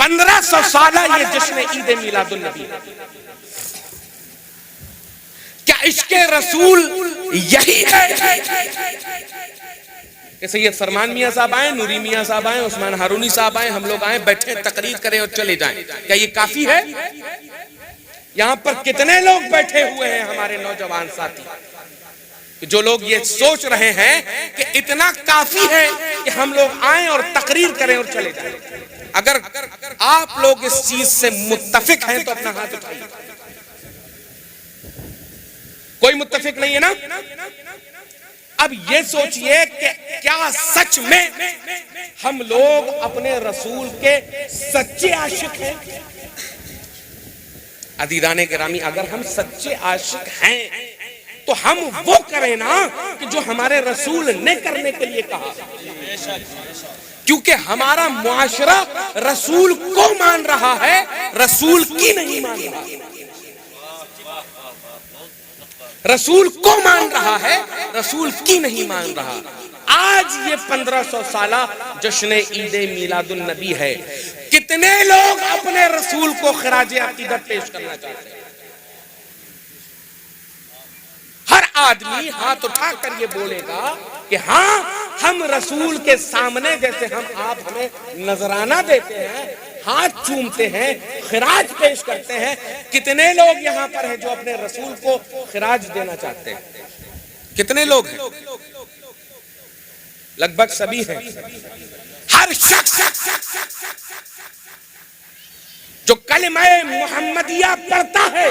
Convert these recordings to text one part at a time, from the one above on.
1500 साल ये जश्न ईद मिलादुन नबी। क्या इश्के रसूल यही है कि सैयद फरमान मियां साहब आए, नूरी मियां साहब आए, उस्मान हारूनी साहब आए, हम लोग आए, बैठे, तकरीर करें और चले जाएं? क्या ये काफी है? यहां पर कितने लोग बैठे हुए हैं हमारे नौजवान साथी, जो लोग ये सोच रहे हैं कि इतना काफी है कि हम लोग आए और तकरीर करें और चले जाएं? अगर आप लोग इस चीज से मुत्तफिक हैं तो अपना हाथ उठाइए। कोई मुत्तफिक नहीं है ना? अब ये सोचिए कि क्या सच में हम लोग अपने रसूल के सच्चे आशिक हैं? अदीदाने गिरामी, अगर हम सच्चे आशिक हैं तो हम वो करें ना कि जो हमारे रसूल ने करने के लिए कहा, क्योंकि हमारा मुआशरा रसूल को मान रहा है, रसूल की नहीं मान रहा। रसूल को मान रहा है, रसूल की नहीं मान रहा। आज ये 1500 साला जश्न ईद मिलादुन नबी है। कितने लोग अपने रसूल को खराजे अकीदत पेश करना चाहते हैं? हर आदमी हाथ उठाकर ये बोलेगा कि हाँ, हम रसूल के सामने, जैसे हम आप हमें नजराना देते हैं, हाथ चूमते हैं, खिराज पेश करते हैं, कितने लोग यहाँ पर हैं जो अपने रसूल को खिराज देना चाहते हैं? कितने लोग हैं? लगभग सभी हैं। हर शख्स जो कलिमा मुहम्मदिया पढ़ता है,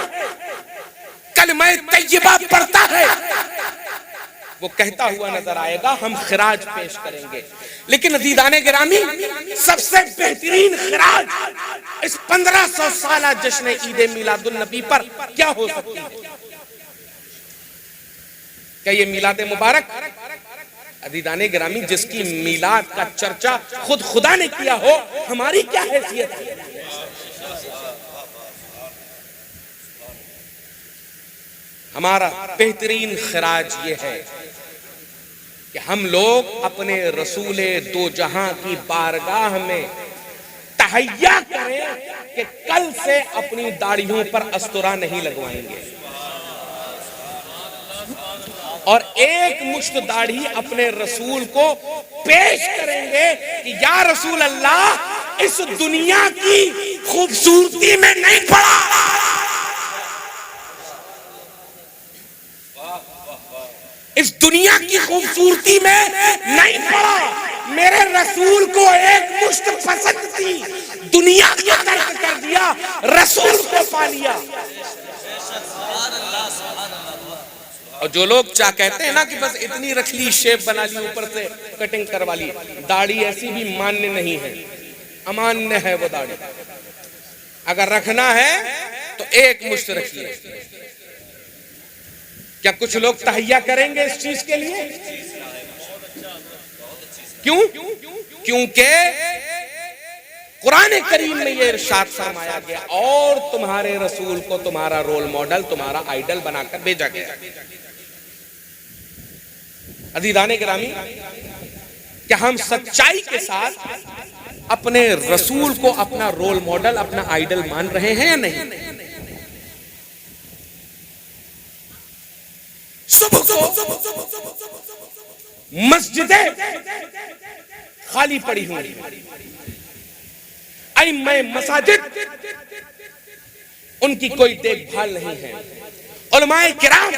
कलिमा तैयबा पढ़ता है, वो कहता हुआ नजर आएगा हम खिराज पेश करेंगे। लेकिन अज़ीज़ाने गिरामी, सबसे बेहतरीन खिराज इस 1500 साला जश्न ईद मिलादुन नबी पर क्या हो सकती है? क्या ये मिलाद मुबारक? अज़ीज़ाने गिरामी, जिसकी मिलाद का चर्चा खुद खुदा ने किया हो, हमारी क्या हैसियत है? हमारा बेहतरीन खिराज ये है कि हम लोग अपने रसूले दो जहां की बारगाह में तहैया करें कि कल से अपनी दाढ़ियों पर अस्तुरा नहीं लगवाएंगे और एक मुश्त दाढ़ी अपने रसूल को पेश करेंगे कि या रसूल अल्लाह, इस दुनिया की खूबसूरती में नहीं पड़ा, इस दुनिया की खूबसूरती में नहीं पड़ा, मेरे रसूल को एक मुश्त पसंद थी, दुनिया का तर्क कर दिया, रसूल को पा लिया। और जो लोग क्या कहते हैं ना कि बस इतनी रख ली, शेप बना ली, ऊपर से कटिंग करवा ली, दाढ़ी ऐसी भी मान्य नहीं है, अमान्य है वो दाढ़ी। अगर रखना है तो एक मुश्त रखिए। क्या कुछ लोग तहैया करेंगे इस चीज के लिए? क्यों? क्योंकि कुरान करीम में ये इरशाद फरमाया गया और तुम्हारे रसूल को तुम्हारा रोल मॉडल, तुम्हारा आइडल बनाकर भेजा गया। अज़ीज़ाने गिरामी, क्या हम सच्चाई के साथ अपने रसूल को अपना रोल मॉडल, अपना आइडल मान रहे हैं या नहीं? सुबह को मस्जिदें खाली पड़ी हुई, इमाम मसाजिद उनकी कोई देखभाल नहीं है, उलमाए किराम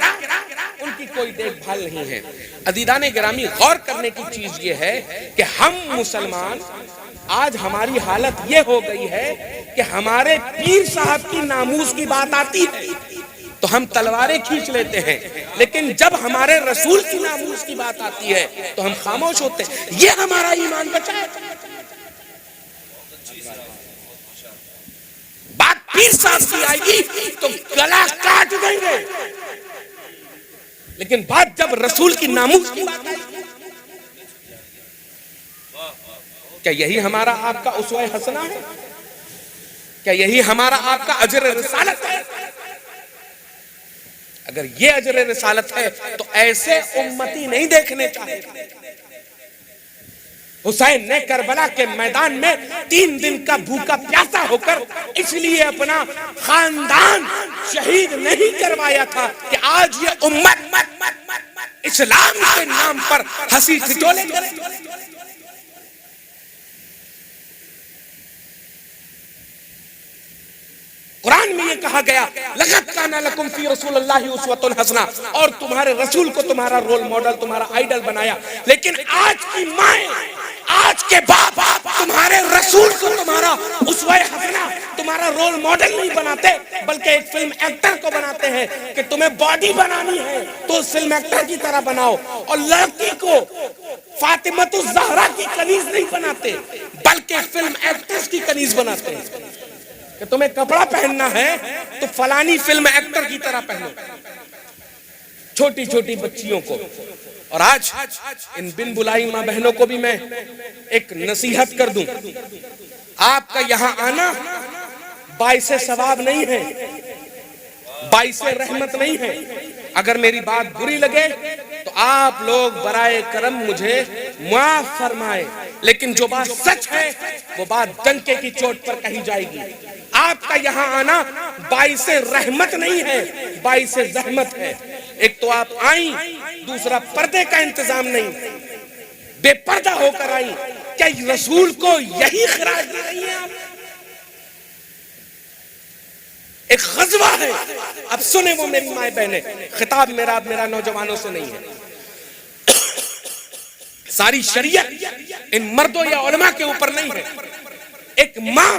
उनकी कोई देखभाल नहीं है। अज़ीज़ाने गिरामी, गौर करने की चीज ये है कि हम मुसलमान आज हमारी हालत ये हो गई है कि हमारे पीर साहब की नामूस की बात आती है तो हम तलवारें खींच लेते हैं, लेकिन जब हमारे रसूल की नामूस की बात आती है तो हम खामोश होते हैं। ये हमारा ईमान बचाए। बात पीर साहब की आएगी तो गला काट देंगे, लेकिन बात जब रसूल की नामूस की बात आएगी, क्या यही हमारा आपका उसवा हसना है? क्या यही हमारा आपका अजर रिसालत है? अगर ये अजर रिसालत है तो ऐसे उम्मती नहीं देखने चाहिए। हुसैन ने करबला के मैदान में 3 दिन का भूखा प्यासा होकर इसलिए अपना खानदान शहीद नहीं करवाया था कि आज ये उम्मत इस्लाम के नाम पर हंसी ठिठोले करे। कुरान में ये कहा गया, लक़द काना लकुम फी रसूलिल्लाहि उस्वतुन हसना, और तुम्हारे रसूल को तुम्हारा रोल मॉडल, तुम्हारा आइडल बनाया। लेकिन आज की माएं, आज के बाप तुम्हारे रसूल को तुम्हारा उसवे हसना, तुम्हारा रोल मॉडल नहीं बनाते, बल्कि एक फिल्म एक्टर को बनाते हैं कि तुम्हें बॉडी बनानी है तो फिल्म एक्टर की तरह बनाओ। और लड़की को फातिमतुज़ ज़हरा की कनीज नहीं बनाते, बल्कि फिल्म एक्ट्रेस की कनीज बनाते हैं कि तुम्हें कपड़ा पहनना है तो फलानी फिल्म एक्टर की तरह पहनो, छोटी छोटी बच्चियों को। और आज इन बिन बुलाई माँ बहनों को भी मैं एक नसीहत कर दूं, आपका यहाँ आना बाइसे सवाब नहीं है, बाइसे रहमत नहीं है। अगर मेरी बात बुरी लगे तो आप लोग बराए करम मुझे माफ फरमाए, लेकिन जो बात सच है वो बात डंके की चोट पर कही जाएगी। आपका यहाँ आना बाइसे रहमत नहीं है, बाइसे जहमत है। एक तो आप आई, दूसरा पर्दे का इंतजाम नहीं, बेपर्दा होकर आई। क्या रसूल को यही खिराज दे रही हैं आप? एक ग़ज़वा है, अब सुने वो मेरी माए बहने, खिताब मेरा नौजवानों से नहीं है। सारी शरीयत इन मर्दों या उलमा के ऊपर नहीं है। एक माँ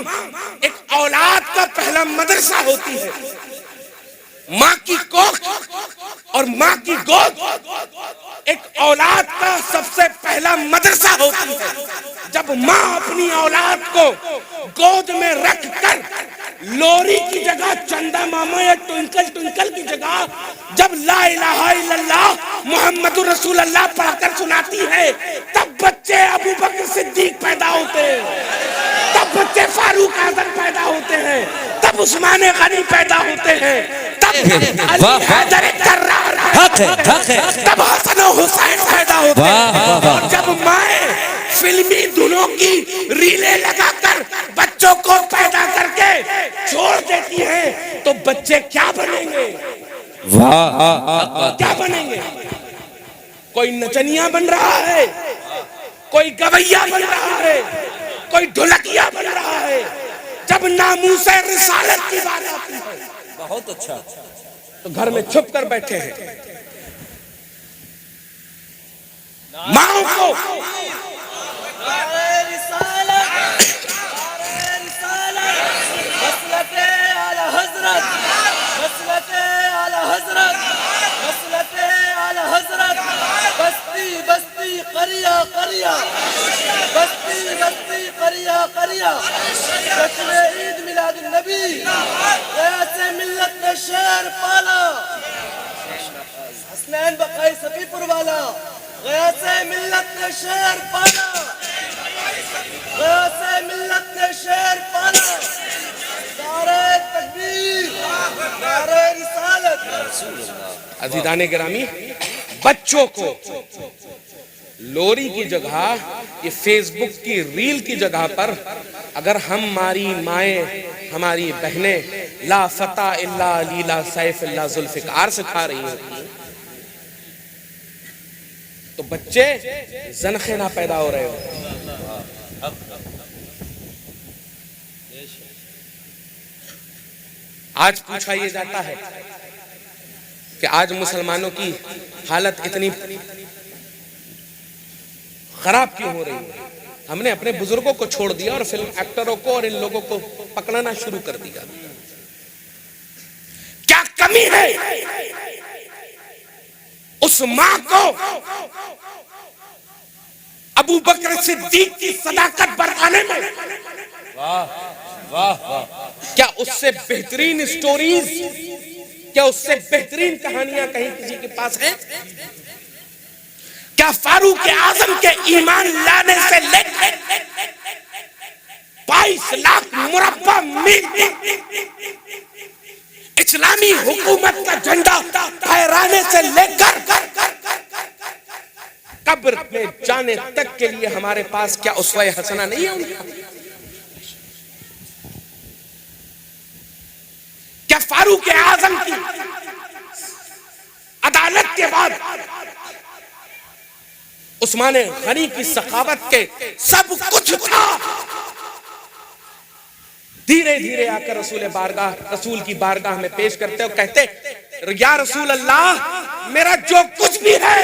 एक औलाद का पहला मदरसा होती है। माँ की कोख और माँ की गोद एक औलाद का सबसे पहला मदरसा होती है। जब माँ अपनी औलाद को गोद में रख कर लोरी की जगह चंदा मामा या ट्विंकल ट्विंकल की जगह जब ला इलाहा इल्लल्लाह मुहम्मदुर रसूलुल्लाह पढ़कर सुनाती है, तब बच्चे अबू बकर सिद्दीक पैदा होते हैं, तब बच्चे फारूक आजम पैदा होते हैं, तब उस्मान गनी पैदा होते हैं, तब अली हैदर कर्रार, तब हसन और हुसैन पैदा होते हैं। और जब माए फिल्मी धुनों की रीलें लगाकर बच्चों को पैदा करके छोड़ देती हैं, तो बच्चे क्या बनेंगे? क्या बनेंगे? कोई नचनिया बन रहा है, कोई गवैया बन रहा है, कोई ढोलकिया बन रहा है। जब नामूसे रिसालत की बात आती है, बहुत अच्छा, तो घर में छुप कर बैठे हैं। माओ को ईद मिलादुन नबी ऐसे मिल्लत ने शेर पाला, हसनैन बकाई सफीपुर वाला ऐसे मिल्लत ने शेर पाला, ऐसे मिल्लत ने शेर पाला। नारे तकबीर, नारे रिसालत। अज़ीज़ाने गिरामी, बच्चों को लोरी की जगह, ये फेसबुक की रील की जगह पर अगर हमारी माएँ, हमारी बहनें ला फता इल्ला अली ला सैफ इल्ला जुल्फ़िकार सिखा रही होती हैं, तो बच्चे ज़नख़े ना पैदा हो रहे हो। आज पूछा ये जाता है कि आज मुसलमानों की हालत इतनी खराब क्यों हो रही है? हमने अपने बुजुर्गों को छोड़ दिया और फिल्म एक्टरों को और इन लोगों को पकड़ना शुरू कर दिया। क्या कमी है उस मां को अबू बकर सिद्दीक की सदाकत बरताने में? वाह वाह वाह। क्या उससे बेहतरीन स्टोरीज, क्या उससे बेहतरीन कहानियां कहीं किसी के पास हैं? क्या फारूक आजम के ईमान लाने से लेकर 22 लाख मुरब्बा मील इस्लामी हुकूमत का झंडा फहराने से लेकर कब्र में जाने तक के लिए हमारे पास क्या उसवा हसना नहीं है उनका? क्या फारूक आजम की अदालत के बाद उस्मान गनी की सखावत के सब कुछ था, धीरे धीरे आकर रसूल की बारगाह में पेश करते और कहते, या रसूल अल्लाह, मेरा जो कुछ भी है,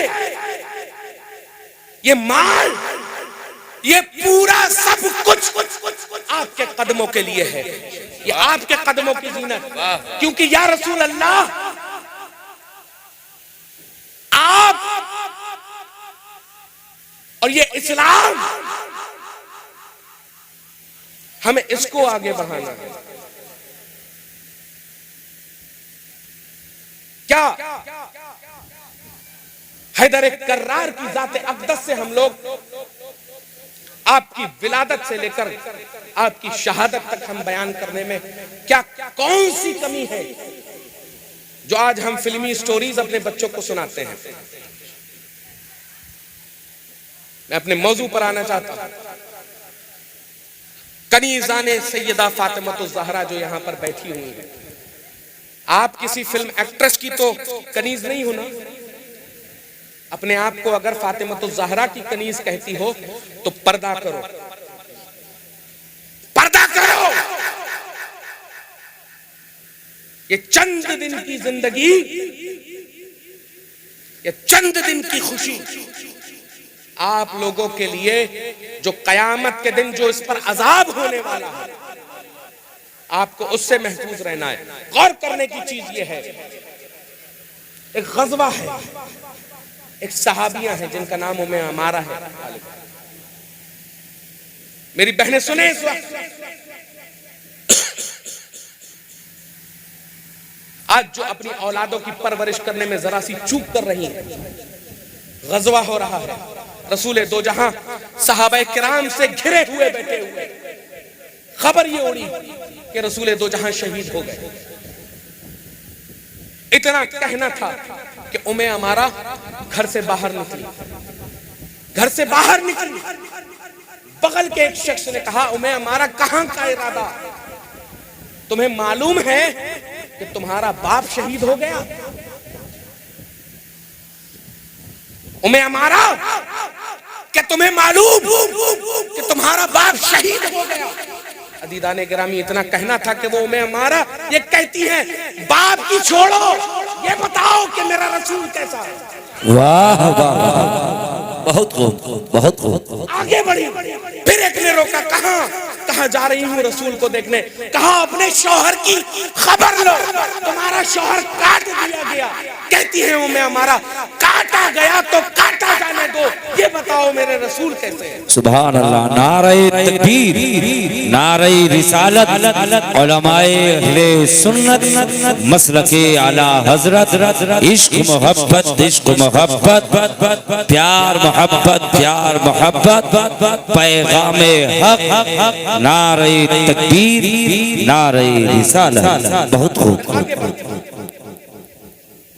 ये माल, ये पूरा सब कुछ आपके कदमों के लिए है, ये आपके कदमों की जीनत। क्योंकि या रसूल अल्लाह, आप और ये इस्लाम, हमें इसको आगे बढ़ाना है। क्या हैदर कर्रार की जाते अक़दस से हम लोग आपकी विलादत से लेकर आपकी शहादत तक हम बयान करने में क्या कौन सी कमी है जो आज हम फिल्मी स्टोरीज अपने बच्चों को सुनाते हैं? मैं अपने मौजू पर आना चाहता हूं। कनीज़ाने सैयदा फातिमतुज़ ज़हरा जो यहां पर बैठी हुई है, आप किसी फिल्म एक्ट्रेस की तो कनीज नहीं हो ना? अपने आप को अगर फातिमतुज़ ज़हरा की कनीज कहती हो तो पर्दा करो, पर्दा करो। ये चंद दिन की जिंदगी, ये चंद दिन की खुशी आप लोगों के लिए, जो कयामत के दिन जो इस पर अजाब होने वाला है, आपको उससे महफूज रहना है। गौर करने की चीज ये है, एक गज़वा है, एक सहाबियां हैं जिनका नाम उम्मे अमारा है। मेरी बहनें सुने इस वक्त, आज जो अपनी औलादों की परवरिश करने में जरा सी चूक कर रही हैं, गज़वा हो रहा है, रसूल दो जहां सहाबा किराम से घिरे हुए बैठे हुए, खबर ये उड़ी कि रसूल दो जहां शहीद हो गए। इतना कहना था कि उम्मे अमारा घर से बाहर निकली, घर से बाहर निकली। बगल के एक शख्स ने कहा, उम्मे अमारा कहां का इरादा? तुम्हें मालूम है कि तुम्हारा बाप शहीद हो गया? उम्मे अमारा, क्या तुम्हें मालूम कि तुम्हारा बाप शहीद हो गया? अदीदाने गिरामी, इतना कहना था कि वो उम्मे अमारा ये कहती है, बाप की छोड़ो, ये बताओ कि मेरा रसूल कैसा है। वाह वाह, बहुत खूब, बहुत खूब। आगे बढ़ी, फिर एक ने रोका, कहां जा रही हूँ रसूल को देखने? कहा अपने शौहर की खबर लो, तुम्हारा शौहर काट दिया गया। कहती है उम्मे अमारा, काटा गया तो काटा जाने दो, ये बताओ मेरे रसूल कैसे हैं? सुभान अल्लाह, नारे तकबीर, नारे रिसालत, उलमाए अहले सुन्नत, मसलके आला हजरत, इश्क मोहब्बत, इश्क मोहब्बत, प्यार मोहब्बत, प्यार मोहब्बत, पैगामे हक, नारे तकबीर, नारे रिसालत। बहुत खूब।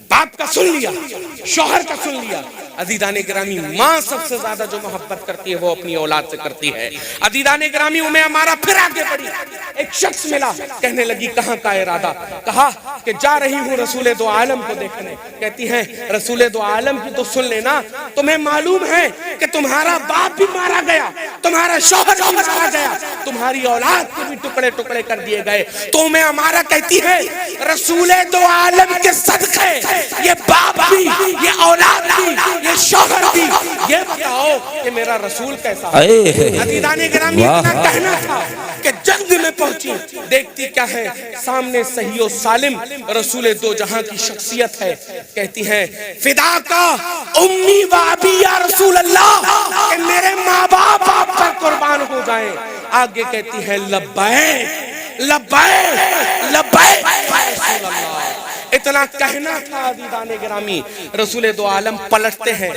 बाप का सुन लिया, शौहर का सुन लिया। अजीदाने गिरामी, माँ सबसे ज्यादा जो मोहब्बत करती है वो अपनी औलाद से करती है। अजीदाने गिरामी, उम्मे अमारा फिर आगे बढ़ी, एक शख्स मिला, कहने लगी कहाँ का इरादा? कहा कि जा रही हूँ रसूल दो आलम को देखने। कहती है, रसूल दो आलम की तो सुन लेना, तुम्हें मालूम है कि तुम्हारा बाप भी मारा गया, तुम्हारा शौहर भी मारा गया, तुम्हारी औलाद के भी टुकड़े टुकड़े कर दिए गए। तो उम्मे अमारा कहती है, रसूल दो आलम के सदक़े ये बाप भी, ये औलाद भी, ये शौहर भी, ये बताओ कि मेरा रसूल कैसा है? अदीदाने गिरामी, इतना कहना था कि जंग में पहुंची, देखती क्या है सामने सही और सालिम रसूल दो जहां की शख्सियत है। कहती है, फिदा का उम्मी व अबी या रसूल अल्लाह, कि मेरे माँ बाप आप पर कुर्बान हो जाएं। आगे कहती है, लब्बैक लब्बैक लब्बैक या रसूल अल्लाह, इतना कहना था अज़ीज़ाने गिरामी। रसूल दो आलम पलटते हैं,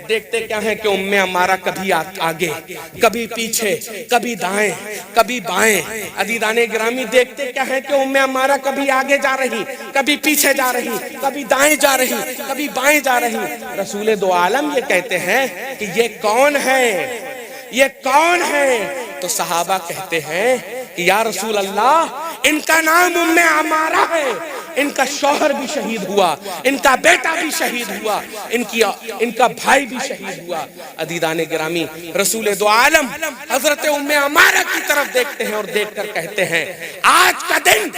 देखते क्या है कि उम्मे अमारा कभी आगे, कभी पीछे, कभी दाएं, कभी बाएं। अज़ीज़ाने गिरामी देखते क्या है कि उम्मे अमारा कभी आगे जा रही, कभी पीछे जा रही, कभी दाएं जा रही, कभी बाएं जा रही। रसूल दो आलम ये कहते हैं कि ये कौन है, ये कौन है? तो सहाबा कहते हैं कि या रसूल अल्लाह, इनका नाम उम्मे अमारा है, इनका शौहर भी शहीद हुआ, इनका बेटा भी शहीद हुआ, इनका भाई भी शहीद हुआ। अज़ीज़ाने गिरामी, रसूल दो आलम हजरत उम्मे अमारा की तरफ देखते हैं और देखकर कहते हैं आज का दिन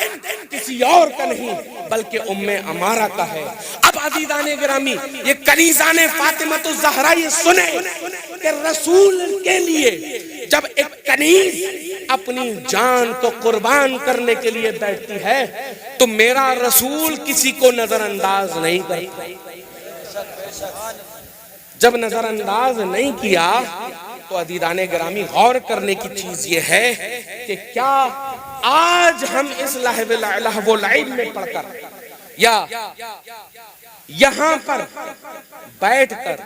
किसी और का नहीं बल्कि उम्मे अमारा का है। अब अज़ीज़ाने गिरामी, ये कनीज़ाने फातिमतुज़ ज़हरा ये सुने कि रसूल के लिए जब एक कनीज अपनी जान को कुर्बान करने के लिए बैठती है तो मेरा रसूल किसी को नजरअंदाज नहीं करता। जब नजरअंदाज नहीं किया तो अज़ीज़ाने गिरामी गौर करने की चीज ये है कि क्या आज हम इस लहव लाइब में पढ़कर या यहां पर बैठकर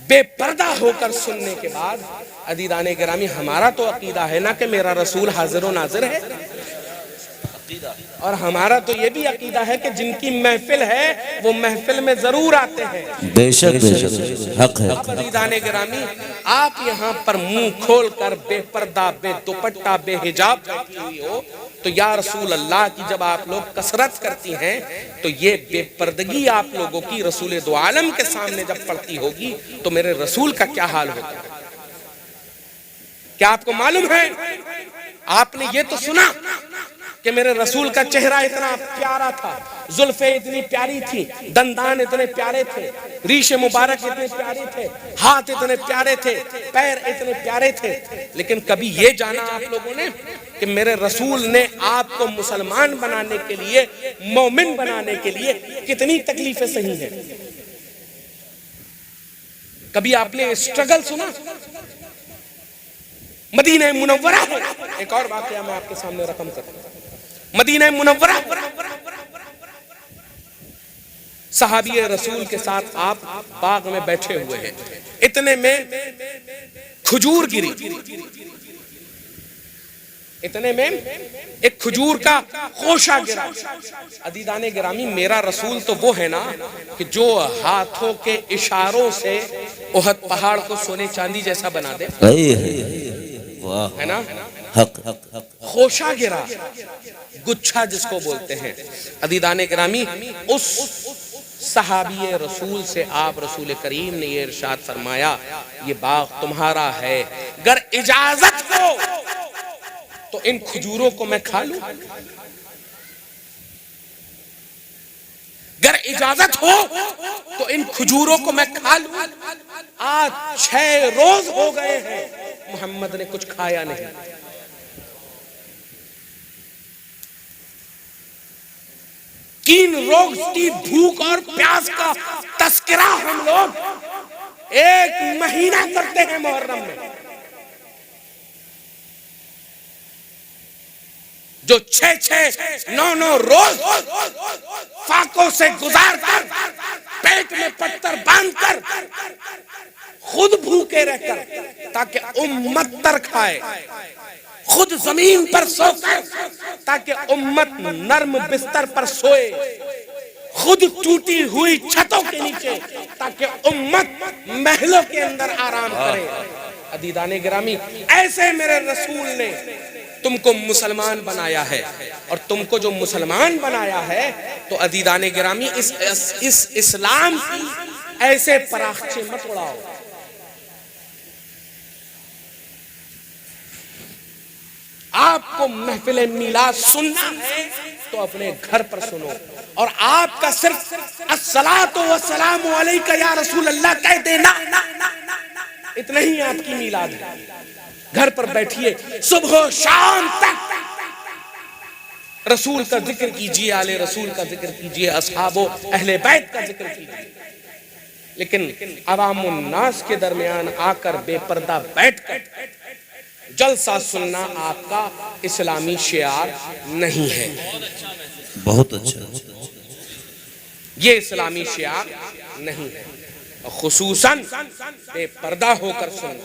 बेपर्दा होकर सुनने के बाद अज़ीज़ाने गिरामी, हमारा तो अकीदा है ना कि मेरा रसूल हाजिर व नाजिर है, और हमारा तो ये भी अकीदा है कि जिनकी महफिल है वो महफिल में जरूर आते हैं। बेशक बेशक हक है। अज़ीज़ाने गिरामी, आप यहाँ पर मुंह खोल कर बेपर्दा, बेदुपट्टा, बेहिजाब बैठी हुई हो तो या रसूल अल्लाह की जब आप लोग कसरत करती हैं तो ये बेपर्दगी आप लोगों की रसूल दो आलम के सामने जब पड़ती होगी तो मेरे रसूल का क्या हाल होगा? क्या आपको मालूम है? आपने ये तो सुना कि मेरे रसूल का चेहरा इतना प्यारा था, जुल्फे इतनी प्यारी थी, दंदान इतने प्यारे थे, रीशे मुबारक इतने प्यारे थे, हाथ इतने प्यारे थे, पैर इतने प्यारे थे। लेकिन कभी ये जाना आप लोगों ने कि मेरे रसूल ने आपको मुसलमान बनाने के लिए, मोमिन बनाने के लिए कितनी तकलीफें सही हैं? कभी आपने स्ट्रगल सुना? मदीना मुनव्वरा, एक और वाकया मैं आपके सामने रकम करता हूं। मदीना मुनव्वरा, सहाबी रसूल के साथ आप बाग में बैठे हुए हैं, इतने में खजूर गिरी, इतने में एक खजूर का खोशा गिरा। अज़ीज़ाने गिरामी, मेरा रसूल तो वो है ना कि जो हाथों के इशारों से उहद पहाड़ को सोने चांदी जैसा बना दे, है ना? हक हक हक। खोशा गिरा, गुच्छा जिसको बोलते हैं। अज़ीज़ाने गिरामी, उस सहाबी रसूल से आप रसूल करीम ने ये इरशाद फरमाया, ये बाग तुम्हारा है, अगर इजाजत हो तो इन खजूरों को मैं खा लूं, अगर इजाजत हो तो इन खजूरों को मैं खा लूं। आज 6 रोज हो गए हैं मोहम्मद ने कुछ खाया नहीं। तीन रोज की भूख और प्यास का तस्करा हम लोग 1 महीना करते हैं मुहर्रम में। जो 6-6, 9-9 रोज फाकों से गुजारकर, पेट में पत्थर बांधकर, खुद भूखे रहकर ताकि उम्मत तर खाए, खुद जमीन पर सोकर ताकि उम्मत नर्म बिस्तर पर सोए, खुद टूटी हुई छतों के नीचे ताकि उम्मत महलों के अंदर आराम करे। अज़ीज़ाने गिरामी, ऐसे मेरे रसूल ने तुमको मुसलमान बनाया है, और तुमको जो मुसलमान बनाया है तो अज़ीज़ाने गिरामी, इस इस्लाम की ऐसे पराखचे मत उड़ाओ। आपको महफिल मिलाद सुनना है तो अपने घर पर सुनो, और आपका सिर्फ अस्सलातु वस्सलामु अलैका या रसूल अल्लाह कह देना, इतना ही आपकी मिलाद है। घर पर बैठिए, सुबह शाम तक रसूल का जिक्र कीजिए, आले रसूल का जिक्र कीजिए, असहाबो अहले बैत का जिक्र कीजिए। लेकिन अवामुन नास के दरमियान आकर बेपर्दा बैठकर जलसा सुनना आपका इस्लामी शियार नहीं है। बहुत अच्छा। ये इस्लामी शियार नहीं है। और खुसूसन बेपर्दा होकर सुन,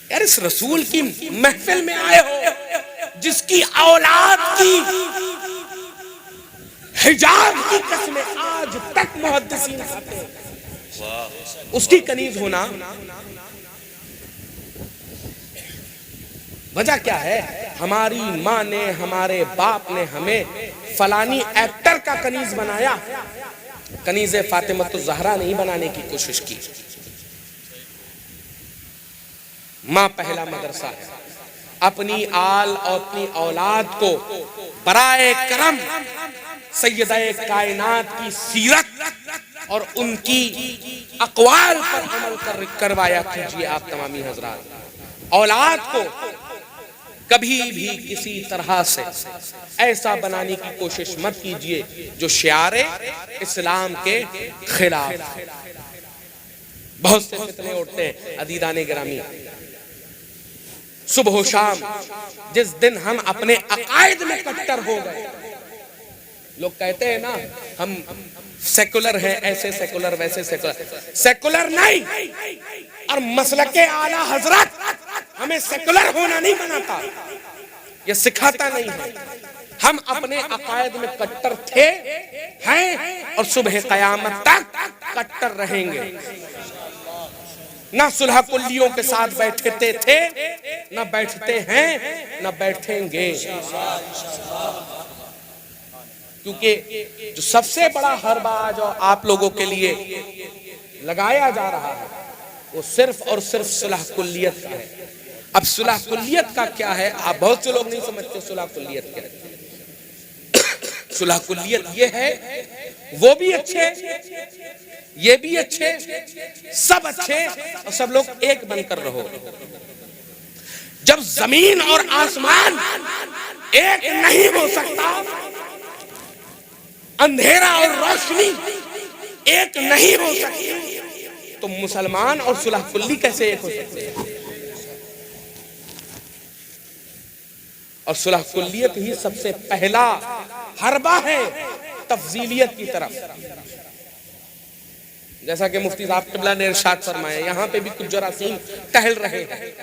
यार इस रसूल की महफिल में आए हो जिसकी औलाद की हिजाब की कसमें आज तक मुहद्दिसीन खाते हैं, उसकी कनीज होना वजह क्या है? हमारी माँ ने, हमारे बाप ने हमें फलानी एक्टर का कनीज बनाया, कनीज फातिमतुज़ ज़हरा नहीं बनाने की कोशिश की। माँ पहला मदरसा है। अपनी आल और अपनी औलाद को बराए करम सैयदाए कायनात की सीरत और उनकी अक़वाल पर अमल करवाया कीजिए आप तमामी हजरात। औलाद को कभी भी किसी तरह से ऐसा बनाने की कोशिश मत कीजिए जो शियारे इस्लाम के खिलाफ। बहुत से फितने उठते हैं अदीदाने गिरामी, सुबह शाम जिस दिन हम अपने अकायद में कट्टर हो गए, लोग कहते हैं ना हम सेकुलर हैं, ऐसे सेकुलर वैसे सेकुलर, सेकुलर नहीं। और मसलके आला हजरत हमें सेकुलर होना नहीं बनाता, ये सिखाता नहीं है। हम अपने अकायद में कट्टर थे, हैं और सुबह कयामत तक कट्टर रहेंगे। ना सुलह कुल्लियों के साथ बैठते थे, ना बैठते हैं, ना बैठेंगे। क्योंकि जो सबसे बड़ा हरबा जो आप लोगों के लिए लगाया जा रहा है वो सिर्फ और सिर्फ सुलह कुल्लियत का है। अब सुलह कुल्लियत का क्या है? आप बहुत से लोग नहीं समझते सुलह कुल्लियत क्या है। सुलह कुल्लियत ये है, वो भी अच्छे, ये भी अच्छे, सब अच्छे और सब लोग एक बनकर रहो। जब जमीन और आसमान एक नहीं हो सकता, अंधेरा और रोशनी एक नहीं हो सकती, तो मुसलमान और सुलह कुल्ली कैसे एक हो सकते हैं? और सुलह कुल्लियत ही सबसे पहला हरबा है तफजीलियत की तरफ। जैसा कि मुफ्ती साहब क़िबला ने इरशाद फरमाया, यहां पे भी कुछ जरासीम टहल रहे हैं।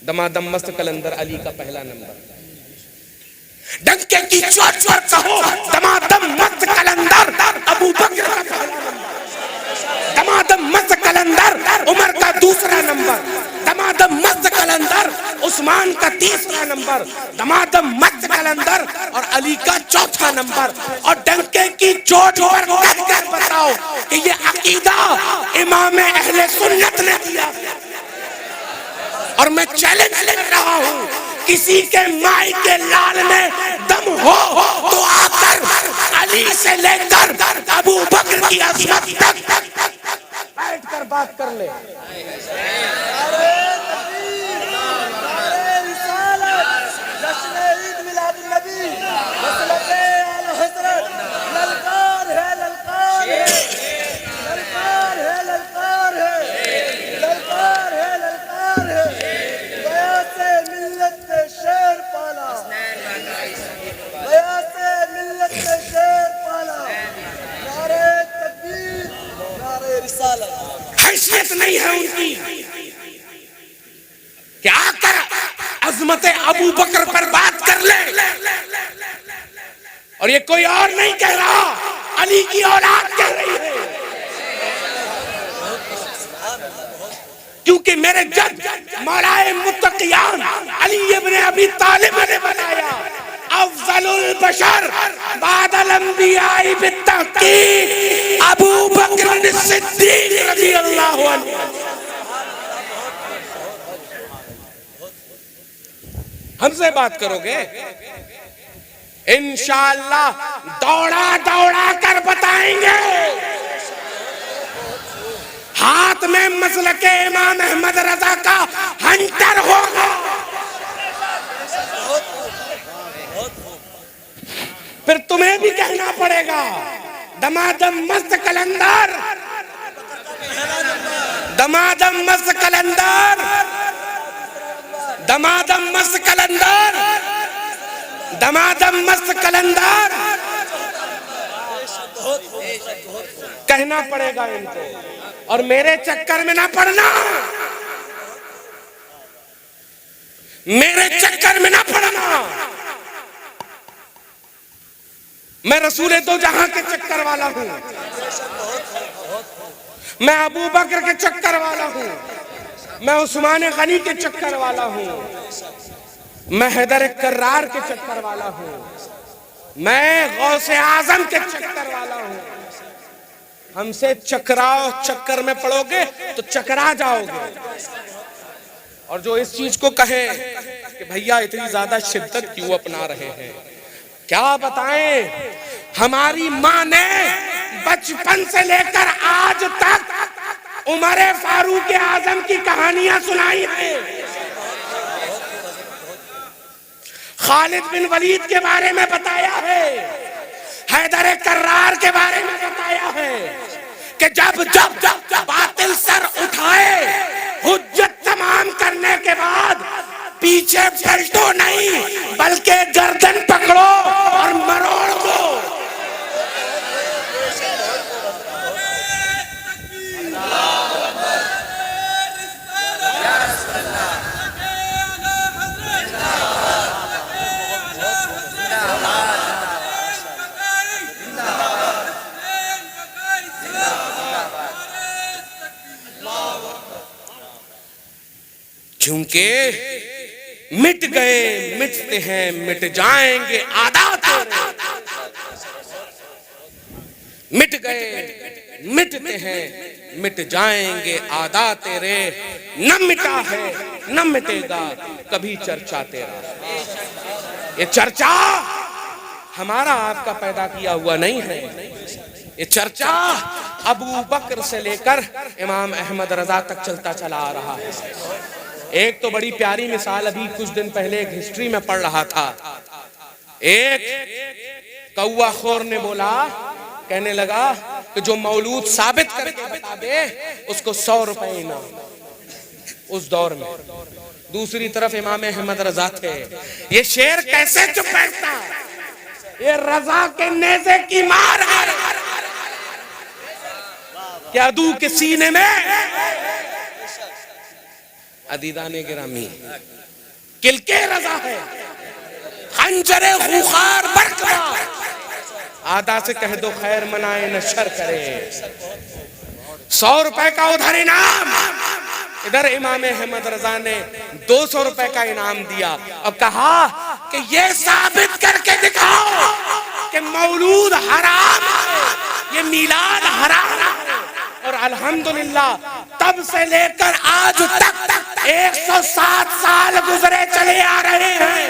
दमादम मस्त कलंदर अली का पहला नंबर, डंके की चोट पर कहो दमादम मस्त कलंदर अबू बकर का पहला नंबर, दमादम मस्त कलंदर उमर का दूसरा नंबर, दमादम मस्त कलंदर उस्मान का तीसरा नंबर, दमादम मस्त कलंदर और अली का चौथा नंबर। और डंके की चोट पर कहकर बताओ कि ये अकीदा इमाम अहले सुन्नत ने दिया। और मैं चैलेंज कर रहा हूं, किसी के माई के लाल में दम हो तो आकर अली से लेकर अबू बकर की अज़मत तक बैठ कर बात कर ले। हैसियत नहीं है उनकी क्या कर अजमत अबू बकर पर बात कर ले। और ये कोई और नहीं कह रहा, अली की औलाद कह रही है। क्योंकि मेरे जज मौलाए मुत्तकियान अली इब्न अबी तालिब ने बताया, अफज़लुल बशर बादल अंबिया बित्तहक़ीक़ अबू बकर सिद्दीक़ रज़ियल्लाहु अन्हु। हमसे बात करोगे इंशाअल्लाह दौड़ा दौड़ा कर बताएंगे। हाथ में मसलके इमाम अहमद रजा का हंटर होगा। फिर तुम्हें भी कहना पड़ेगा दमादम मस्त कलंदर, दमादम मस्त कलंदर, दमादम मस्त कलंदर, दमादम मस्त कलंदर, कहना पड़ेगा इनको, और मेरे चक्कर में ना पड़ना, मेरे चक्कर में ना पड़ना। मैं रसूल दो जहां के चक्कर वाला हूं, मैं अबू बकर के चक्कर वाला हूं, मैं उस्मान गनी के चक्कर वाला हूं, मैं हैदर कर्रार के चक्कर वाला हूं, मैं गौसे आजम के चक्कर वाला हूं। हमसे चकराओ, चक्कर में पड़ोगे तो चकरा जाओगे। और जो इस चीज को कहे कि भैया इतनी ज्यादा शिद्दत क्यों अपना रहे हैं, क्या बताएं, हमारी माँ ने बचपन से लेकर आज तक उमर फारूक आजम की कहानियां सुनाई है, खालिद बिन वलीद के बारे में बताया है, हैदर कर्रार के बारे में बताया है कि जब जब जब बातिल सर उठाए, हुज्जत तमाम करने के बाद पीछे पलटो नहीं बल्कि गर्दन पकड़ो और मरोड़ दो। क्योंकि मिट गए मिटते हैं, मिट जाएंगे आदात, मिट गए मिटते हैं, मिट जाएंगे आदा तेरे, न मिटा है न मिटेगा कभी चर्चा तेरा। ये चर्चा हमारा आपका पैदा किया हुआ नहीं है, ये चर्चा अबू बकर से लेकर इमाम अहमद रजा तक चलता चला आ रहा है। एक तो बड़ी प्यारी मिसाल अभी कुछ दिन पहले एक हिस्ट्री में पढ़ रहा था, एक कौवा खोर ने बोला, कहने लगा कि जो मौलूद साबित करके बता दे उसको 100 रुपए इनाम उस दौर में। दूसरी तरफ इमाम अहमद रजा थे। ये शेर कैसे चुप बैठता, ये रजा के नेज़े की मार है, क्या अदू के सीने में अदीदाने गिरामी किलके रजा है, खंजरे खुखार बरकरार, आदा से कह दो खैर मनाए न शर करे। 100 रुपए का उधर इनाम, इधर इमाम अहमद रजा ने 200 रुपए का इनाम दिया। अब कहा कि ये साबित करके दिखाओ कि मौलूद हराम है, ये मिलाद हराम है। और अल्हम्दुलिल्लाह तब से लेकर आज तक 107 साल गुजरे चले आ रहे हैं।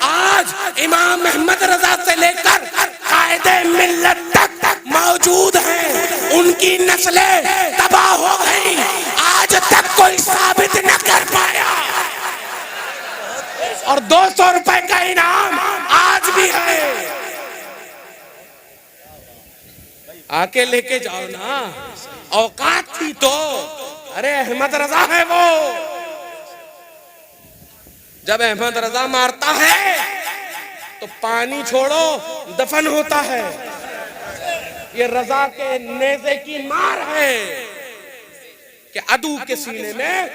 आज इमाम अहमद रजा से लेकर कायदे मिल्लत तक मौजूद हैं, उनकी नस्लें तबाह हो गई, आज तक कोई साबित न कर पाया। और 200 रुपए का इनाम आज भी है, आके लेके जाओ ना, औकात थी तो। अरे अहमद रजा है वो, जब अहमद रजा मारता है तो पानी छोड़ो दफन होता है। ये रजा के नेज़े की मार है कि अदू के सीने में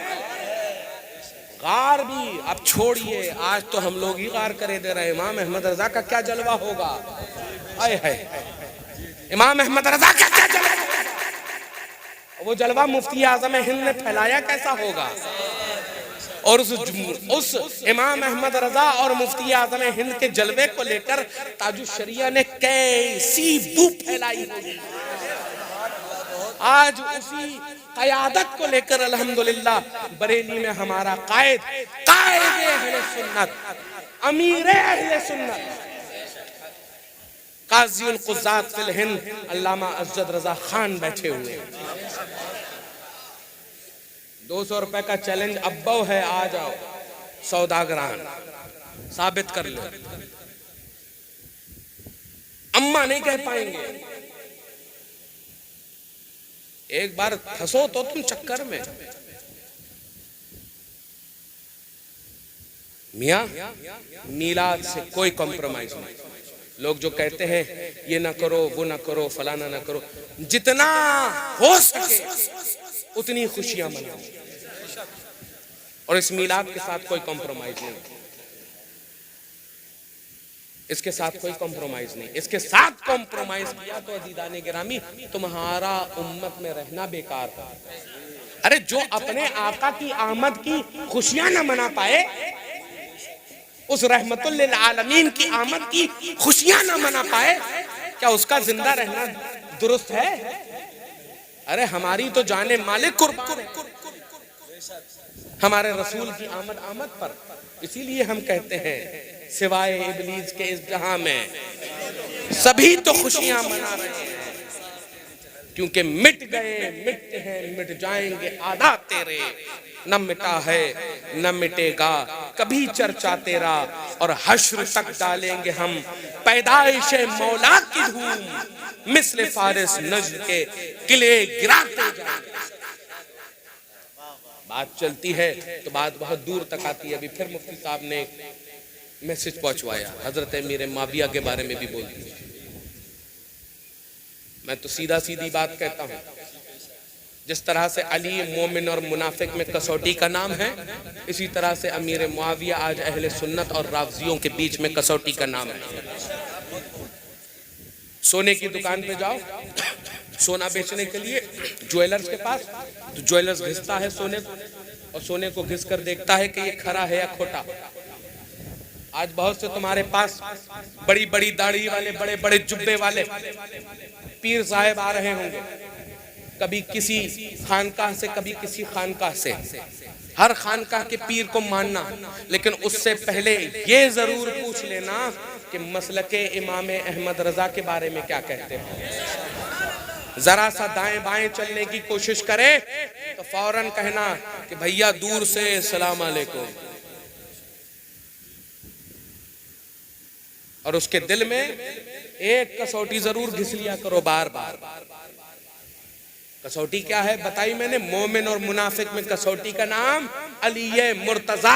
गार भी। अब छोड़िए, आज तो हम लोग ही गार करे दे रहे हैं। इमाम अहमद रजा का क्या जलवा होगा, आए है इमाम अहमद रजा का क्या जलवा, वो जलवा मुफ्ती आजम हिंद ने फैलाया कैसा होगा। और उस इमाम अहमद रजा और मुफ्ती आजम हिंद के जलवे को लेकर ताजुश्शरिया ने कैसी बू फैलाई होगी। आज उसी क़यादत को लेकर अल्हम्दुलिल्लाह बरेली में हमारा कायद अहले सुन्नत, अमीर अहले सुन्नत, काज़ीउल क़ुज़्ज़ात फिल हिंद अल्लामा अज़्ज़द रज़ा खान बैठे हुए। 200 रुपए का चैलेंज अब्बो है, आ जाओ सौदागरान, साबित कर लो। अम्मा नहीं कह पाएंगे। एक बार फंसो तो तुम चक्कर में। मियाँ मीलाद से कोई कॉम्प्रोमाइज नहीं। लोग जो कहते हैं ये ना करो, वो ना करो, फलाना ना करो, जितना हो सके उतनी खुशियां मनाओ, और इस मीलाद के साथ कोई कॉम्प्रोमाइज नहीं, इसके साथ कोई कॉम्प्रोमाइज नहीं। इसके साथ कॉम्प्रोमाइज किया तो अजीज़ान गिरामी तुम्हारा उम्मत में रहना बेकार है। अरे जो अपने आका की आमद की खुशियां ना मना पाए, उस रहमतुल लिल आलमीन की आमद की खुशियां ना मना पाए, क्या उसका जिंदा रहना दुरुस्त है? अरे हमारी तो जाने मालिक कुर्बान है हमारे रसूल की आमद पर। इसीलिए हम कहते हैं सिवाय इब्लीस के इस जहां में सभी तो खुशियां मना रहे हैं, क्योंकि मिट गए, मिटते हैं, मिट जाएंगे आदा तेरे, न मिटा है न मिटेगा कभी चर्चा तेरा, और हश्र तक डालेंगे हम पैदाइश मौला की धूम, मिस्ल फारिस नज्द के किले गिराते जाएंगे। बात चलती है तो बात बहुत दूर तक आती है। अभी फिर मुफ्ती साहब ने मैसेज पहुंचवाया, हजरत अमीर मुआविया के बारे में भी बोल दिया। मैं तो सीधा सीधी बात कहता हूं, जिस तरह से अली मोमिन और मुनाफिक में कसौटी का नाम है, इसी तरह से अमीर मुआविया आज अहले सुन्नत और राफजियों के बीच में कसौटी का नाम है। सोने की दुकान पे जाओ सोना बेचने के लिए ज्वेलर्स के पास, तो ज्वेलर्स घिसता है सोने को, और सोने को घिस कर देखता है कि ये खरा है या खोटा। आज बहुत से तुम्हारे पास बड़ी बड़ी दाढ़ी वाले, बड़े बड़े जुब्बे वाले पीर साहब आ रहे होंगे, कभी किसी खानकाह से, कभी किसी खानकाह से। हर खानकाह के पीर को मानना, लेकिन उससे पहले ये जरूर पूछ लेना कि मसलके इमाम अहमद रजा के बारे में क्या कहते हैं। जरा सा दाएं बाएं चलने की कोशिश करे तो फौरन कहना कि भैया दूर से सलाम अलैकुम, और उसके दिल में एक कसौटी जरूर घिस लिया करो बार बार। कसौटी क्या है बताई मैंने, मोमिन और मुनाफिक में कसौटी का नाम अली मुर्तजा।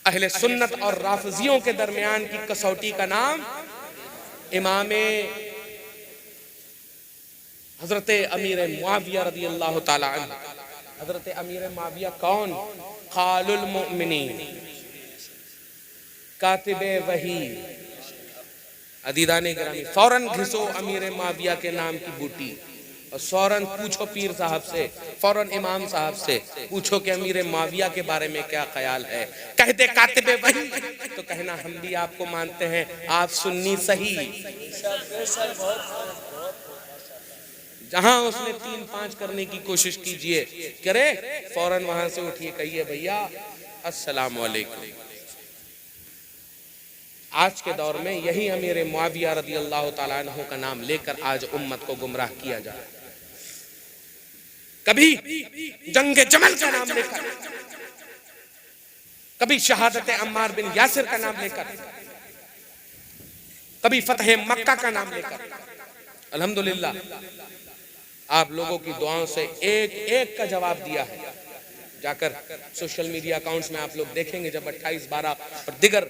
अहले सुन्नत और राफजियों के दरमियान की कसौटी का नाम इमाम हजरत अमीर मुआविया रदी अल्लाह ताला अन्हु। हजरत अमीर मुआविया कौन? खालुल मुमिनीन, कातिबे वही। अदीदाने गिरामी फौरन घिसो अमीर मुआविया के नाम की बूटी, और फौरन पूछो पीर साहब से, फौरन इमाम साहब से पूछो कि अमीर मुआविया के बारे में क्या ख्याल है। कह दे कातिबे वही तो कहना हम भी आपको मानते हैं, आप सुन्नी सही। जहां उसने 3-5 करने की कोशिश कीजिए करे, फौरन वहां से उठिए, कहिए भैया अस्सलाम वालेकुम। आज के दौर में यही अमीर मुआविया रदी अल्लाह ताला अन्हु का नाम लेकर आज उम्मत को गुमराह किया जाए। कभी जंग जमल का नाम लेकर, कभी शहादत अम्मार बिन यासिर का नाम लेकर, कभी फतह मक्का का नाम लेकर। अल्हम्दुलिल्लाह आप लोगों की दुआओं से एक एक का जवाब दिया है। जाकर सोशल मीडिया अकाउंट्स में आप लोग देखेंगे, जब 28-12 और दिगर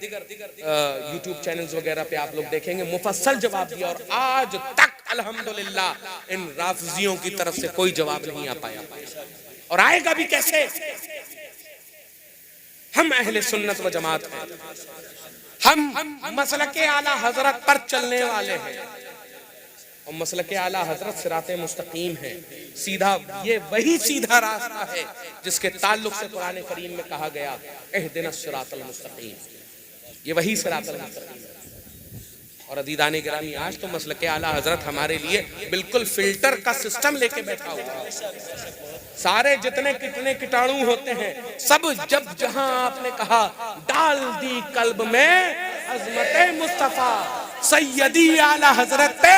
यूट्यूब चैनल्स वगैरह पे आप लोग देखेंगे, मुफस्सल जवाब दिया। और आज तक अल्हम्दुलिल्लाह इन राफजियों की तरफ से कोई जवाब नहीं आ पाया, और आएगा भी कैसे। हम अहले सुन्नत व जमात हैं, हम मसलके आला हजरत पर चलने वाले हैं, और मसलके आला हजरत सिराते मुस्तकीम है। सीधा, ये वही सीधा रास्ता है जिसके ताल्लुक से कुरान करीम में कहा गया इहदिनस सिरातल मुस्तकीम, ये वही सिरातल मुस्तकीम है। और अदीदाने गिरामी आज तो मसलके आला हजरत हमारे लिए बिल्कुल फिल्टर का सिस्टम लेके बैठा हुआ है। सारे जितने कितने कीटाणु होते हैं सब, जब जहां आपने कहा डाल दी कल्ब में अजमत मुस्तफा सैयदी आला हजरत पे,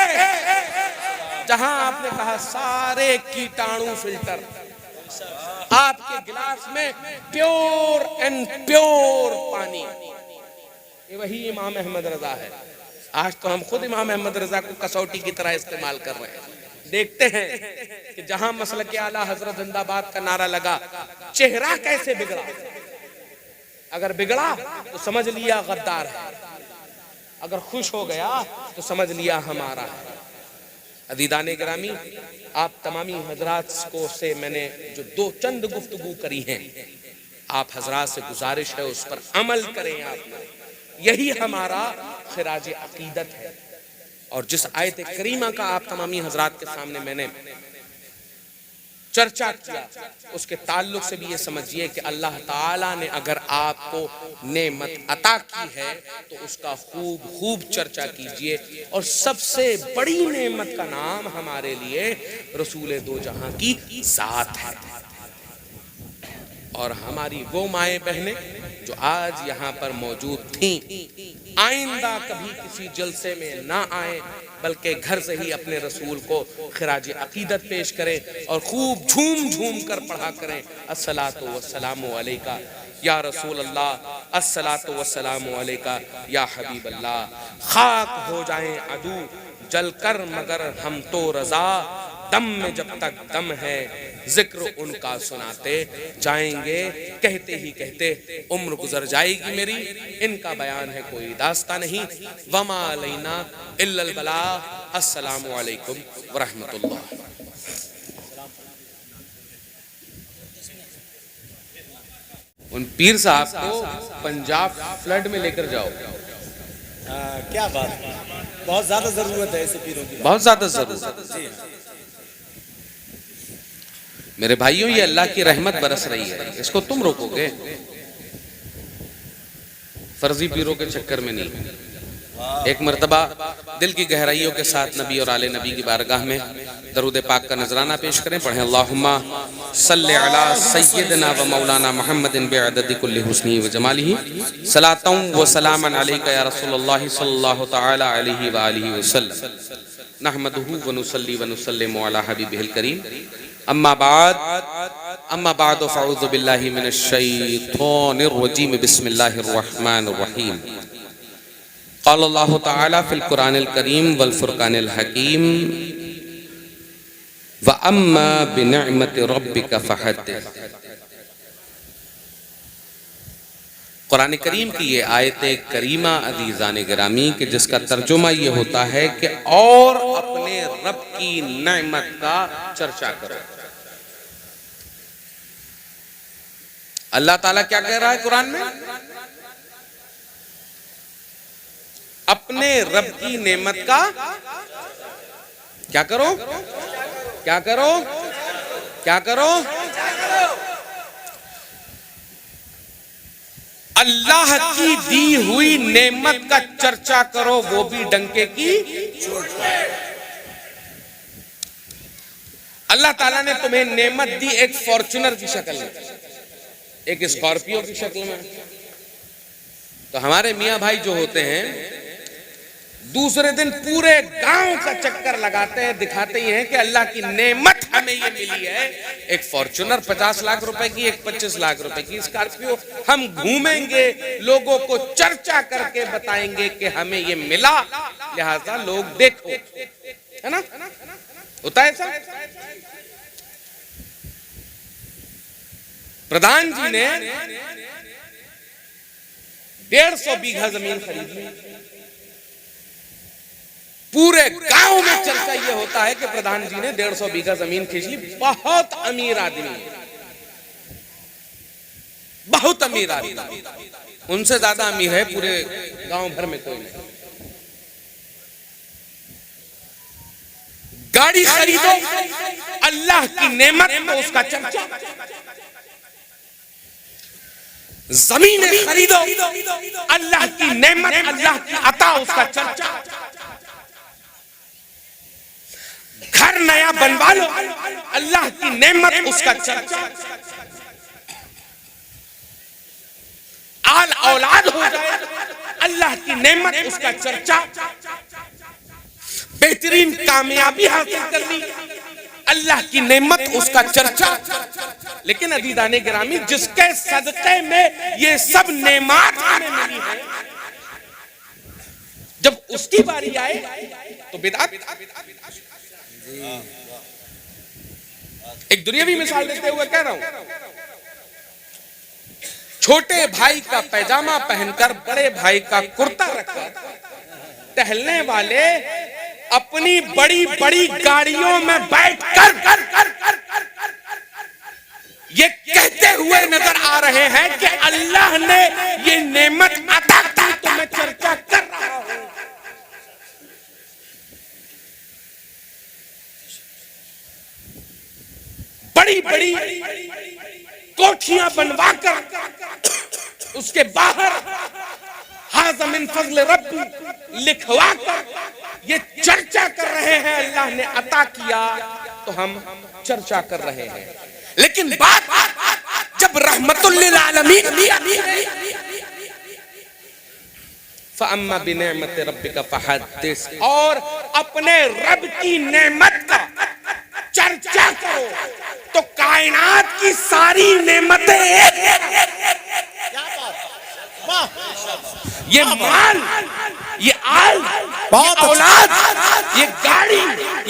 जहां आपने कहा सारे कीटाणु फिल्टर, आपके गिलास में प्योर एंड प्योर पानी, ये वही इमाम अहमद रजा है। आज तो हम खुद इमाम अहमद रजा को कसौटी की तरह इस्तेमाल कर रहे हैं। देखते हैं कि जहां मसलके आला हजरत जिंदाबाद का नारा लगा, चेहरा कैसे बिगड़ा, अगर बिगड़ा तो समझ लिया गद्दार है, अगर खुश हो गया तो समझ लिया हमारा है। अदीदाने गिरामी, आप तमामी हजरात को से मैंने जो दो चंद गुफ्तगू करी हैं, आप हजरात से गुजारिश है उस पर अमल करें। आप यही हमारा खिराज अकीदत है। और जिस आयत करीमा का आप तमामी हजरात के सामने मैंने चर्चा किया, उसके ताल्लुक से भी ये समझिए कि अल्लाह ताला ने अगर आपको नेमत अता की है तो उसका खूब खूब चर्चा कीजिए। और सबसे बड़ी नेमत का नाम हमारे लिए रसूल दो जहां की ज़ात है। और हमारी वो माएँ बहनें जो आज यहाँ पर मौजूद थीं, आइंदा कभी किसी जलसे में ना आए, बल्कि घर से ही अपने रसूल को खिराज अकीदत पेश करें और खूब झूम झूम कर पढ़ा करें, अस्सलातु वस्सलामु अलैका या रसूल अल्लाह, अस्सलातु वस्सलामु अलैका या हबीब अल्लाह। खाक हो जाएं अदू जलकर मगर हम तो रजा, दम में जब तक दम है जिक्र उनका सुनाते जाएंगे। कहते ही कहते उम्र गुजर जाएगी मेरी, इनका बयान है कोई दास्ता नहीं। वमा अलैना इल्लल बलाग। अस्सलामु अलैकुम व रहमतुल्लाह। उन पीर साहब को पंजाब फ्लड में लेकर जाओ। क्या बात, बहुत ज्यादा जरूरत है ऐसे पीरों की, बहुत ज्यादा जरूरत है मेरे भाइयों। ये अल्लाह की रहमत बरस रही है, इसको तुम रोकोगे? फर्जी पीरों के चक्कर में नहीं। एक मर्तबा दिल की गहराइयों के साथ नबी और आले नबी की बारगाह में दरूद पाक का नजराना पेश करें। पढ़ें अल्लाहुम्मा सल्लि अला सय्यिदना व मौलाना मुहम्मदिन बिअददि कुल्ली हुस्नी व जमालिही सलातौ व सलामन अलैका या रसूलुल्लाह सल्लल्लाहु तआला अलैहि व आलिहि वसल्लम। नहमदुहु व नुसल्ली व नुसल्लिमु अला हबीबिहिल करीम। अम्मा बाद फ़अऊज़ु बिल्लाहि मिनश शैतानिर रजीम। बिस्मिल्लाहिर रहमानिर रहीम। क़ाल अल्लाहु तआला फ़िल क़ुरानिल करीम वल फ़ुरक़ानिल हकीम व अम्मा बिनिअमति रब्बिका फ़हद्दिस। कुरान करीम की ये आयत करीमा अज़ीज़ान गिरामी के जिसका तर्जुमा ये होता है कि और अपने रब की नेमत का चर्चा करो। अल्लाह ताला क्या कह रहा है कुरान में? अपने रब की नेमत का क्या करो? क्या करो? क्या करो? अल्लाह की दी हुई नेमत का चर्चा करो, वो भी डंके की चोट पर। अल्लाह ताला ने तुम्हें नेमत दी एक फॉर्च्यूनर की शक्ल में, एक स्कॉर्पियो की शक्ल में। तो हमारे मियाँ भाई जो होते हैं दूसरे दिन पूरे गांव का चक्कर लगाते हैं, दिखाते ही हैं कि अल्लाह की नेमत हमें ये मिली है। एक फॉर्च्यूनर 50 लाख रुपए की, एक 25 लाख रुपए की स्कॉर्पियो। हम घूमेंगे, लोगों को चर्चा करके बताएंगे कि हमें ये मिला, लिहाजा लोग देखो, है ना? होता है सब। प्रधान जी ने 150 बीघा जमीन खरीदी। पूरे गांव में चर्चा ये होता है कि प्रधान जी ने 150 बीघा जमीन खरीद ली। बहुत अमीर आदमी, बहुत अमीर आदमी, उनसे ज्यादा अमीर है पूरे गांव भर में कोई नहीं। गाड़ी खरीदो, अल्लाह की नेमत तो उसका चर्चा। जमीनें खरीदो, अल्लाह की नेमत, अल्लाह की अता, उसका चर्चा। घर नया बनवा लो, अल्लाह की नेमत, उसका चर्चा। आल औलाद हो जाए, अल्लाह की नेमत, उसका चर्चा। बेहतरीन कामयाबी हासिल कर ली, अल्लाह की नेमत, उसका चर्चा। लेकिन अज़ीज़ाने गिरामी, जिसके सदक़े में ये सब नेमत हमें मिली है, जब उसकी बारी आए तो बिदअत। एक दुनियावी मिसाल देते हुए कह रहा हूं, छोटे भाई का पैजामा पहनकर बड़े भाई का कुर्ता रखकर टहलने वाले अपनी बड़ी बड़ी गाड़ियों में बैठकर ये कहते हुए नजर आ रहे हैं कि अल्लाह ने ये नेमत अता की, तो मैं चर्चा कर रहा हूं। बड़ी बड़ी कोठियां बनवाकर उसके बाहर हाज़ा मिन फज़्ल रब्बी लिखवाकर ये चर्चा कर रहे हैं अल्लाह ने अता किया, तो हम चर्चा कर रहे हैं। लेकिन बात जब रहमतुल लिल आलमीन फअम्मा बिनिअमति रब्बिका फहद्दिस, और अपने रब की नेमत का चर्चा करो, तो कायनात की सारी नेमतें, ये माल, ये आल, ये औलाद, ये गाड़ी,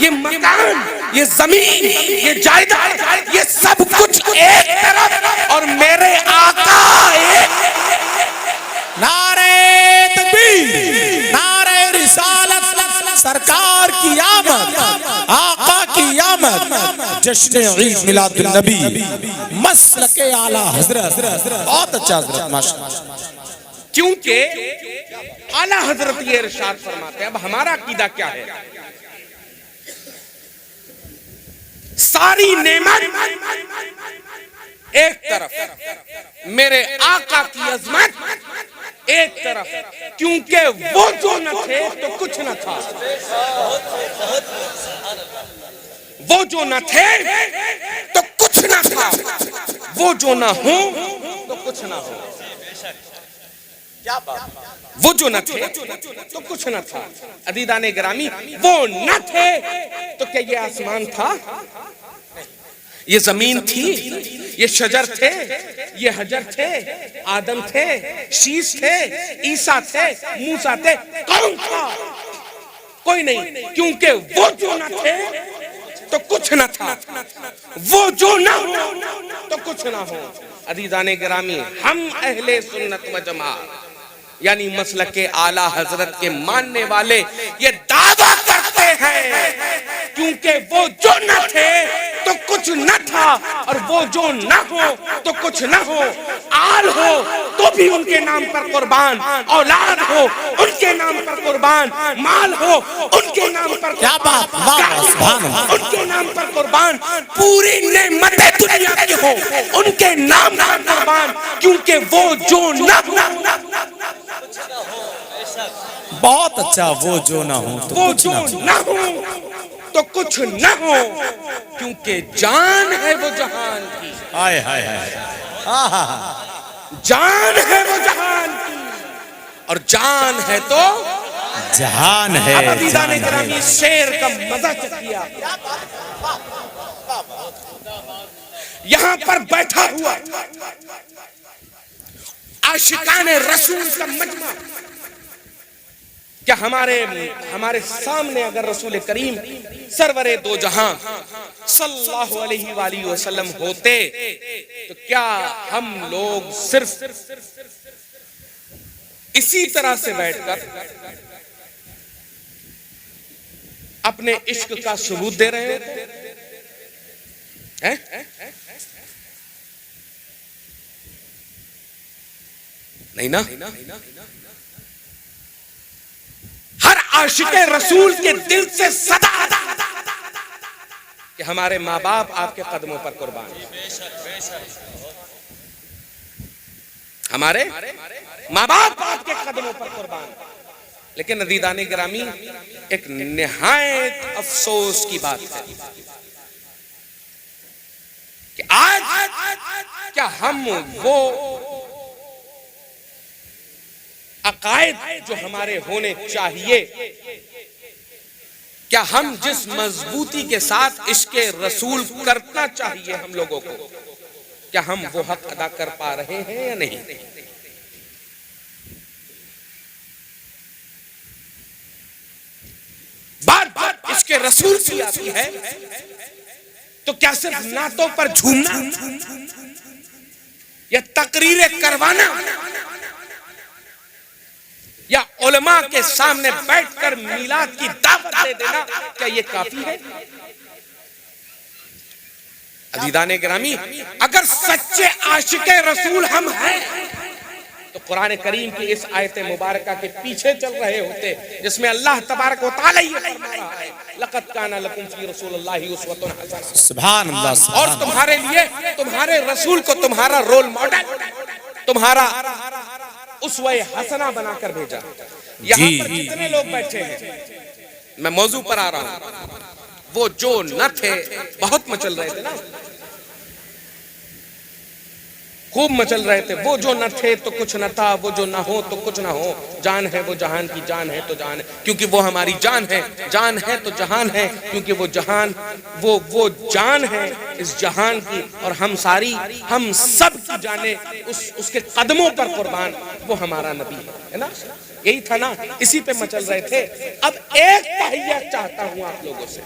ये मकान, ये जमीन, ये जायदाद, ये सब कुछ एक तरफ और मेरे आका एक। नारे तकबीर, नारे रिसालत, सरकार की आमद, आका की आमद, जश्न ईद मिलादुन नबी, मसलके आला हजरत। बहुत अच्छा हजरत, माशाअल्लाह। क्योंकि आला हजरत ये इरशाद फरमाते हैं। अब हमारा अकीदा क्या है? सारी नेमत एक तरफ, मेरे आका की अजमत एक तरफ, क्योंकि वो जो न थे तो कुछ न था, वो जो न थे तो कुछ न था, वो जो न हो तो कुछ न हो। क्या बात? वो जो न थे तो कुछ न था। अदीदाने गिरामी, वो न थे तो क्या ये आसमान था? ये जमीन थी? ये शजर थे? ये हजर थे? आदम थे? शीश थे? ईसा थे? मूसा थे? कौन था? कोई नहीं, क्योंकि वो जो न थे तो कुछ न था, वो जो न हो तो कुछ न हो। अदीदाने गिरामी, हम अहले सुन्नत व जमात यानी मसलके आला हजरत के मानने वाले ये दावा करते हैं, क्योंकि वो जो न थे तो कुछ न था, और वो जो न हो तो कुछ न हो। आल हो तो भी उनके नाम पर कुर्बान, औलाद हो उनके नाम पर कुर्बान, माल हो उनके नाम पर, क्या बात, उनके नाम पर कुर्बान, पूरी नेमतें दुनिया की हो उनके नाम पर कुर्बान, क्योंकि वो जो न हो। बहुत अच्छा, वो जो ना हो तो वो जो न हो तो कुछ न हो, क्योंकि जान है वो जहान की। हाय हाय हाय, जान है वो जहान की, और जान है तो जहान है। अब अदीदाने गिरामी शेर का मजा चखिया। यहां पर बैठा हुआ आशिकाने रसूल का मजमा, क्या हमारे सामने अगर रसूल करीम सरवरे दो जहां सल्लल्लाहु अलैहि वसल्लम होते, तो क्या हम लोग सिर्फ इसी तरह से बैठकर अपने इश्क का सबूत दे रहे हैं? नहीं ना। हर आशिके रसूल के दिल से सदा कि हमारे माँ बाप आपके कदमों पर कुर्बान, हमारे माँ बाप आपके कदमों पर कुर्बान। लेकिन अदीदाने गिरामी, एक निहायत अफसोस की बात है कि आज क्या हम वो अकायद जो हमारे होने चाहिए, क्या हम जिस मजबूती के साथ इश्के रसूल करना चाहिए हम लोगों को, क्या हम वो हक अदा कर पा रहे हैं या नहीं? बात बात इश्के रसूल की आती है तो क्या सिर्फ नातों पर झूमना, या तकरीरें करवाना या उलमा के सामने बैठकर मिलाद की दावत दे देना, क्या ये काफी है? अज़ीज़ाने गिरामी, अगर सच्चे आशिके रसूल हम हैं तो कुरान करीम की इस आयत मुबारका के पीछे चल रहे होते जिसमें अल्लाह तबारक व तआला ये फरमा रहा है, लक़द काना लकुम फी रसूलिल्लाहि उस्वतुन हसना। सुभान अल्लाह। और तुम्हारे लिए तुम्हारे रसूल को तुम्हारा रोल मॉडल, तुम्हारा उसवे हसना बनाकर भेजा। यहाँ पर कितने लोग बैठे हैं, मैं मौजू पर आ रहा हूं, वो जो न थे बहुत मचल रहे थे ना, खूब मचल रहे थे। वो जो न थे तो कुछ न था, वो जो न हो तो कुछ न हो, जान है वो जहान की, जान है तो जान है क्योंकि वो हमारी जान है, जान है तो जहान है क्योंकि वो जहान वो जान है इस जहान की, और हम सब की जाने उसके कदमों पर कुर्बान, वो हमारा नबी है ना। यही था ना, इसी पे मचल रहे थे। अब एक तहियत चाहता हूं आप लोगों से,